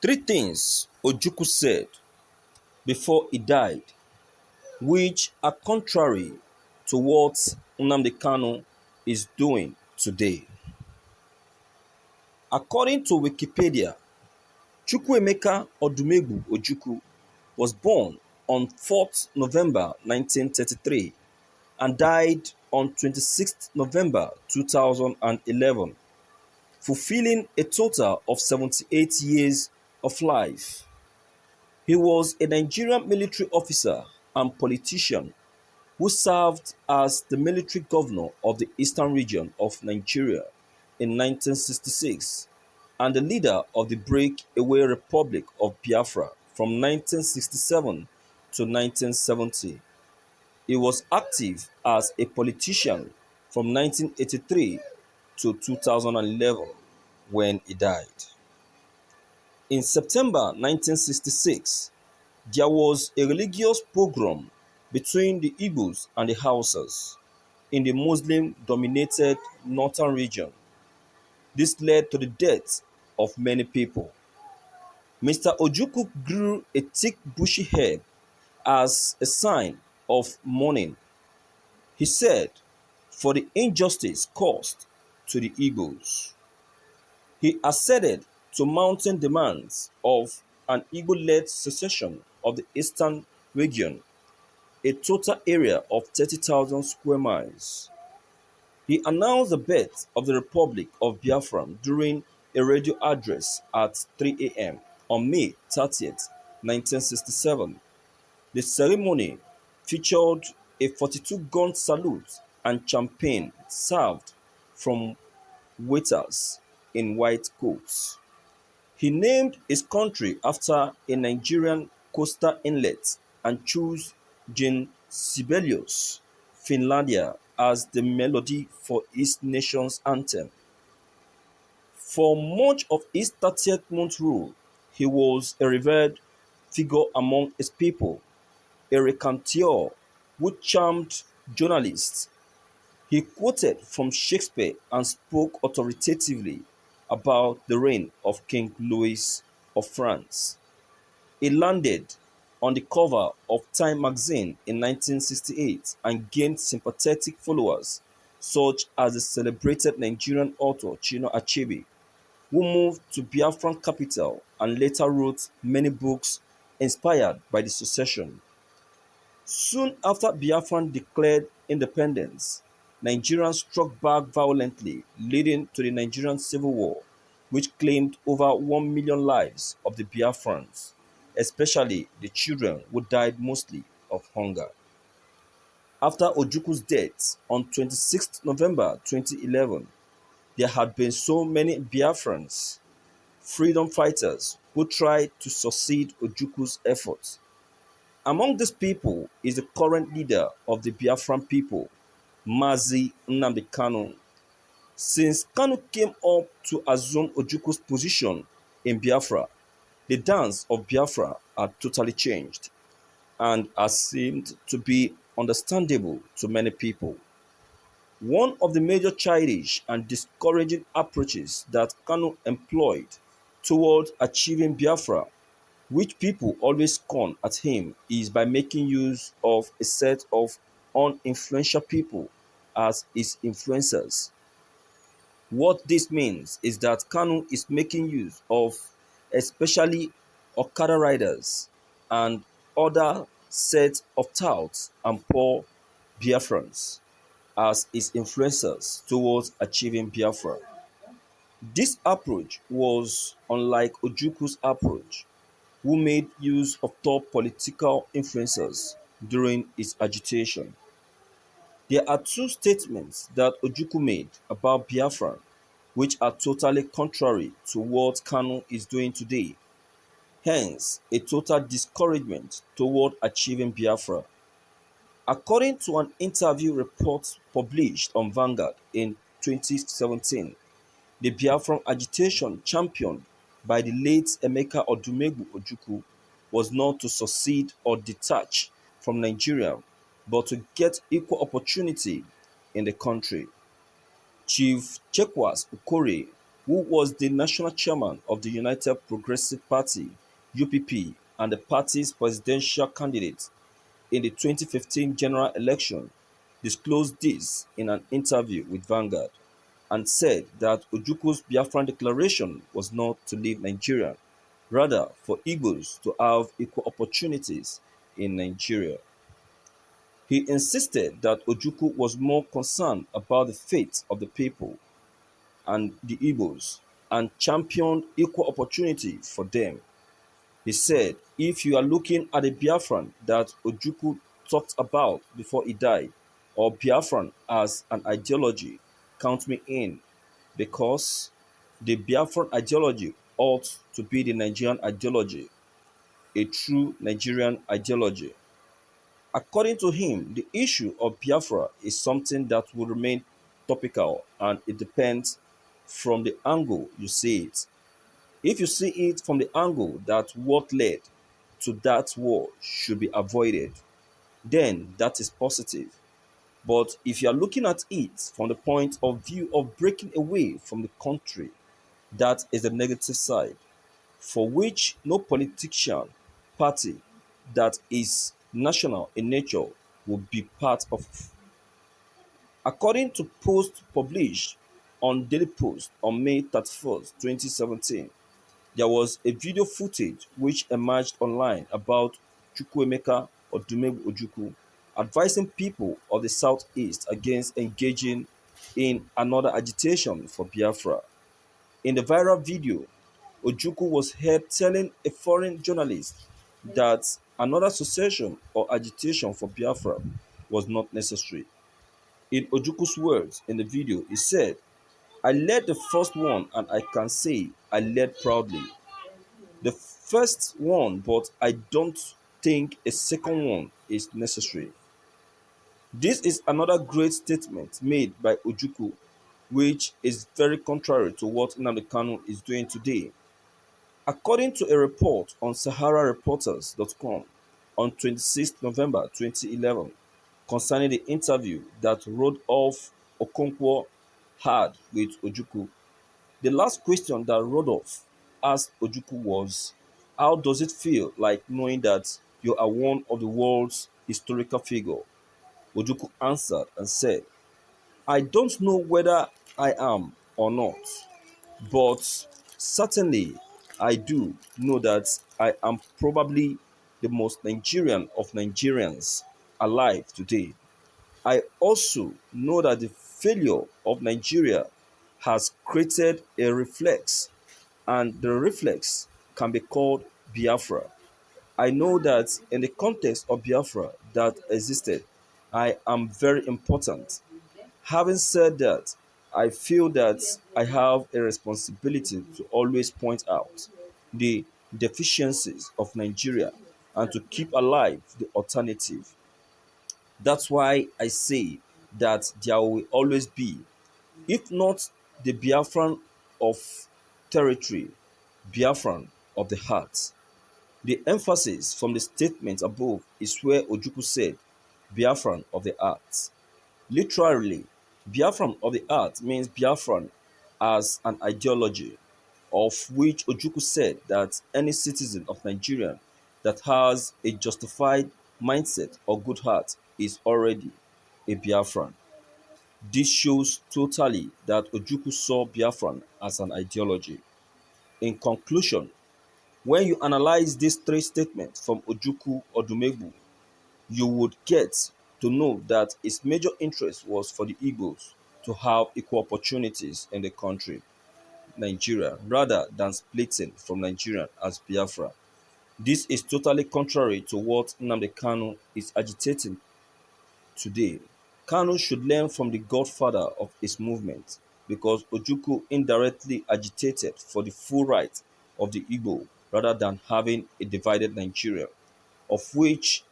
Three things Ojukwu said before he died, which are contrary to what Nnamdi Kanu is doing today. According to Wikipedia, Chukwuemeka Odumegwu Ojukwu was born on 4th November 1933 and died on 26th November 2011, fulfilling a total of 78 years of life. He was a Nigerian military officer and politician who served as the military governor of the Eastern Region of Nigeria in 1966 and the leader of the breakaway Republic of Biafra from 1967 to 1970. He was active as a politician from 1983 to 2011 when he died. In September 1966, there was a religious pogrom between the Igbos and the Hausas in the Muslim-dominated northern region. This led to the death of many people. Mr. Ojukwu grew a thick bushy herb as a sign of mourning. He said, for the injustice caused to the Igbos. He acceded to mounting demands of an Igbo-led secession of the eastern region, a total area of 30,000 square miles. He announced the birth of the Republic of Biafra during a radio address at 3 a.m. on May 30th, 1967. The ceremony featured a 42-gun salute and champagne served from waiters in white coats. He named his country after a Nigerian coastal inlet and chose Jean Sibelius, Finlandia, as the melody for his nation's anthem. For much of his 30th-month rule, he was a revered figure among his people, a raconteur who charmed journalists. He quoted from Shakespeare and spoke authoritatively about the reign of King Louis of France. He landed on the cover of Time magazine in 1968 and gained sympathetic followers such as the celebrated Nigerian author Chinua Achebe, who moved to Biafran capital and later wrote many books inspired by the secession. Soon after Biafra declared independence, Nigerians struck back violently, leading to the Nigerian Civil War, which claimed over 1 million lives of the Biafrans, especially the children who died mostly of hunger. After Ojukwu's death on 26 November 2011, there had been so many Biafrans, freedom fighters, who tried to succeed Ojukwu's efforts. Among these people is the current leader of the Biafran people, Mazi Nnamdi Kanu. Since Kanu came up to assume Ojukwu's position in Biafra, the dance of Biafra had totally changed and has seemed to be understandable to many people. One of the major childish and discouraging approaches that Kanu employed toward achieving Biafra, which people always scorn at him, is by making use of a set of uninfluential people as his influencers. What this means is that Kanu is making use of especially Okada riders and other sets of touts and poor Biafrans as his influencers towards achieving Biafra. This approach was unlike Ojukwu's approach, who made use of top political influencers during his agitation. There are two statements that Ojukwu made about Biafra which are totally contrary to what Kanu is doing today, hence a total discouragement toward achieving Biafra. According to an interview report published on Vanguard in 2017, the Biafran agitation championed by the late Emeka Odumegwu Ojukwu was not to succeed or detach from Nigeria, but to get equal opportunity in the country. Chief Chekwas Okorie, who was the national chairman of the United Progressive Party (UPP) and the party's presidential candidate in the 2015 general election, disclosed this in an interview with Vanguard and said that Ojukwu's Biafran declaration was not to leave Nigeria, rather for Igbos to have equal opportunities in Nigeria. He insisted that Ojukwu was more concerned about the fate of the people and the Igbos and championed equal opportunity for them. He said, if you are looking at the Biafran that Ojukwu talked about before he died, or Biafran as an ideology, count me in, because the Biafran ideology ought to be the Nigerian ideology, a true Nigerian ideology. According to him, the issue of Biafra is something that will remain topical and it depends from the angle you see it. If you see it from the angle that what led to that war should be avoided, then that is positive. But if you are looking at it from the point of view of breaking away from the country, that is the negative side, for which no politician party that is national in nature will be part of. According to post published on Daily Post on May 31st, 2017, there was a video footage which emerged online about Chukwuemeka Odumegwu Ojukwu advising people of the southeast against engaging in another agitation for Biafra. In the viral video, Ojukwu was heard telling a foreign journalist that another secession or agitation for Biafra was not necessary. In Ojukwu's words in the video, he said, I led the first one and I can say I led proudly. The first one, but I don't think a second one is necessary. This is another great statement made by Ojukwu, which is very contrary to what Nnamdi Kanu is doing today. According to a report on SaharaReporters.com on 26 November 2011 concerning the interview that Rodolphe Okonkwo had with Ojukwu, the last question that Rodolphe asked Ojukwu was, how does it feel like knowing that you are one of the world's historical figure? Ojukwu answered and said, I don't know whether I am or not, but certainly I do know that I am probably the most Nigerian of Nigerians alive today. I also know that the failure of Nigeria has created a reflex, and the reflex can be called Biafra. I know that in the context of Biafra that existed, I am very important. Having said that, I feel that I have a responsibility to always point out the deficiencies of Nigeria and to keep alive the alternative. That's why I say that there will always be, if not the Biafran of territory, Biafran of the heart. The emphasis from the statement above is where Ojukwu said, Biafran of the heart. Literally, Biafran of the heart means Biafran as an ideology, of which Ojukwu said that any citizen of Nigeria that has a justified mindset or good heart is already a Biafran. This shows totally that Ojukwu saw Biafran as an ideology. In conclusion, when you analyze these three statements from Ojukwu Odumegwu, you would get to know that his major interest was for the Igbos to have equal opportunities in the country, Nigeria, rather than splitting from Nigeria as Biafra. This is totally contrary to what Nnamdi Kanu is agitating today. Kanu should learn from the godfather of his movement, because Ojukwu indirectly agitated for the full right of the Igbo rather than having a divided Nigeria, of which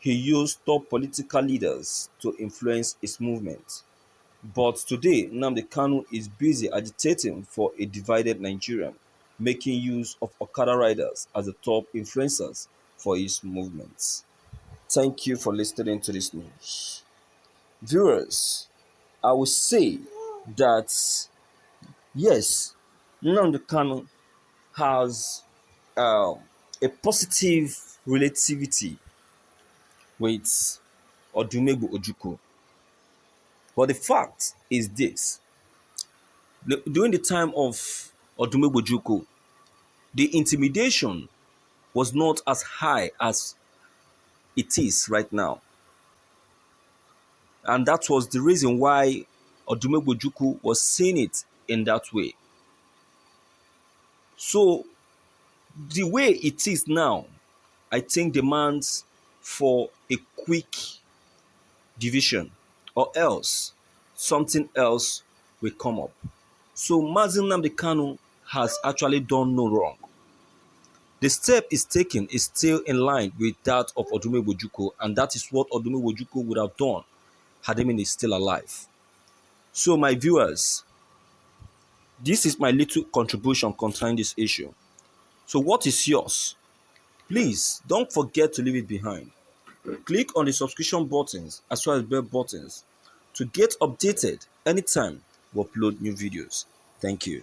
he used top political leaders to influence his movement. But today, Nnamdi Kanu is busy agitating for a divided Nigeria, making use of Okada riders as the top influencers for his movements. Thank you for listening to this news. Viewers, I will say that yes, Nnamdi Kanu has um, a positive relativity with Odumegwu Ojukwu. But the fact is this: during the time of Odumegwu Ojukwu, the intimidation was not as high as it is right now. And that was the reason why Odumegwu Ojukwu was seeing it in that way. So the way it is now, I think demands for a quick division, or else something else will come up. So Mazi Nnamdi Kanu has actually done no wrong. The step is taken is still in line with that of Odumegwu Ojukwu, and that is what Odumegwu Ojukwu would have done had he been still alive. So my viewers, this is my little contribution concerning this issue. So what is yours? Please don't forget to leave it behind. Click on the subscription buttons as well as bell buttons to get updated anytime we upload new videos. Thank you.